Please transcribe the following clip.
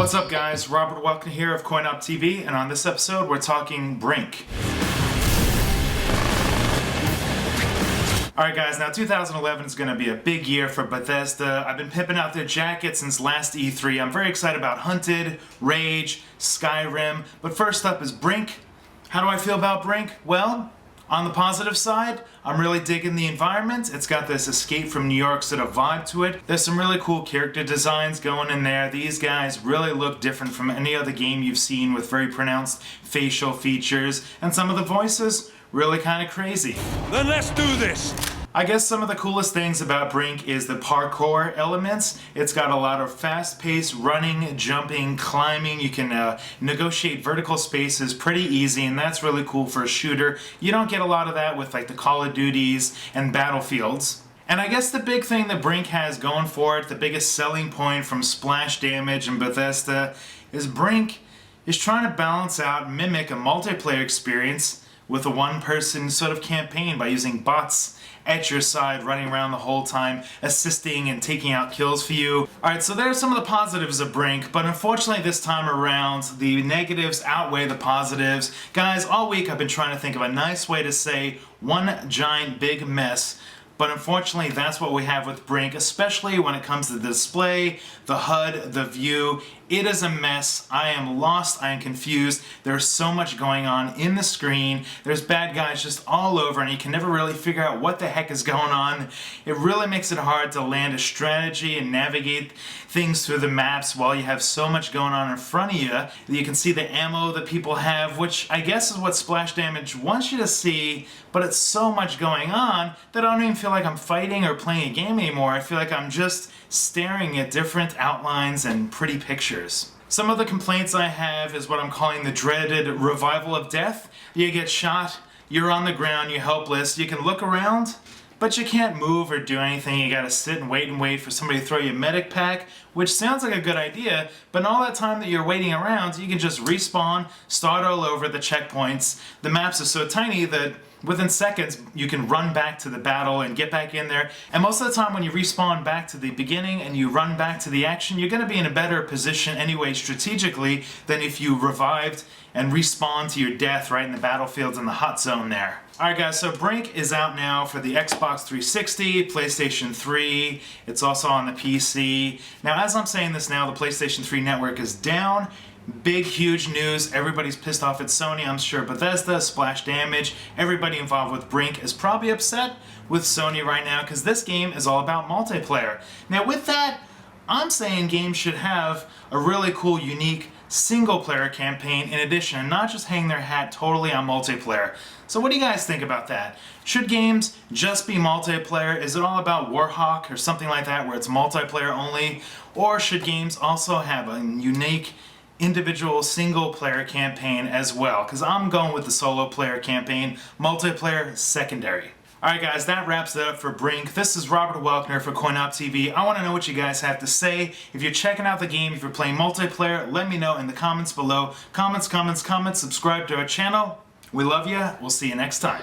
What's up guys, Robert Welkin here of CoinOpTV, and on this episode we're talking BRINK. Alright guys, now 2011 is going to be a big year for Bethesda. I've been pimping out their jackets since last E3. I'm very excited about Hunted, Rage, Skyrim, but first up is BRINK. How do I feel about BRINK? Well, on the positive side, I'm really digging the environment. It's got this Escape from New York sort of vibe to it. There's some really cool character designs going in there. These guys really look different from any other game you've seen with very pronounced facial features, and some of the voices really kind of crazy. Then let's do this! I guess some of the coolest things about BRINK is the parkour elements. It's got a lot of fast-paced running, jumping, climbing. You can negotiate vertical spaces pretty easy, and that's really cool for a shooter. You don't get a lot of that with like the Call of Duties and Battlefields. And I guess the big thing that BRINK has going for it, the biggest selling point from Splash Damage and Bethesda, is BRINK is trying to balance out and mimic a multiplayer experience with a one-person sort of campaign by using bots at your side, running around the whole time, assisting and taking out kills for you. Alright, so there are some of the positives of BRINK, but unfortunately this time around, the negatives outweigh the positives. Guys, all week I've been trying to think of a nice way to say one giant big mess, but unfortunately that's what we have with BRINK, especially when it comes to the display, the HUD, the view. It is a mess. I am lost. I am confused. There's so much going on in the screen. There's bad guys just all over, and you can never really figure out what the heck is going on. It really makes it hard to land a strategy and navigate things through the maps while you have so much going on in front of you. You can see the ammo that people have, which I guess is what Splash Damage wants you to see, but it's so much going on that I don't even feel like I'm fighting or playing a game anymore. I feel like I'm just staring at different outlines and pretty pictures. Some of the complaints I have is what I'm calling the dreaded revival of death. You get shot, you're on the ground, you're helpless, you can look around, but you can't move or do anything. You gotta sit and wait for somebody to throw you a medic pack, which sounds like a good idea, but in all that time that you're waiting around, you can just respawn, start all over at the checkpoints. The maps are so tiny that within seconds, you can run back to the battle and get back in there. And most of the time when you respawn back to the beginning and you run back to the action, you're going to be in a better position anyway strategically than if you revived and respawned to your death right in the battlefields in the hot zone there. Alright guys, so BRINK is out now for the Xbox 360, PlayStation 3, it's also on the PC. Now as I'm saying this now, the PlayStation 3 network is down. Big, huge news. Everybody's pissed off at Sony. I'm sure Bethesda, Splash Damage, everybody involved with BRINK is probably upset with Sony right now because this game is all about multiplayer. Now with that, I'm saying games should have a really cool, unique single-player campaign in addition, and not just hang their hat totally on multiplayer. So what do you guys think about that? Should games just be multiplayer? Is it all about Warhawk or something like that where it's multiplayer only? Or should games also have a unique individual single player campaign as well? Because I'm going with the solo player campaign, multiplayer secondary. Alright guys, that wraps it up for BRINK. This is Robert Welkner for CoinOpTV. I want to know what you guys have to say. If you're checking out the game, if you're playing multiplayer, let me know in the comments below. Comments, subscribe to our channel. We love you. We'll see you next time.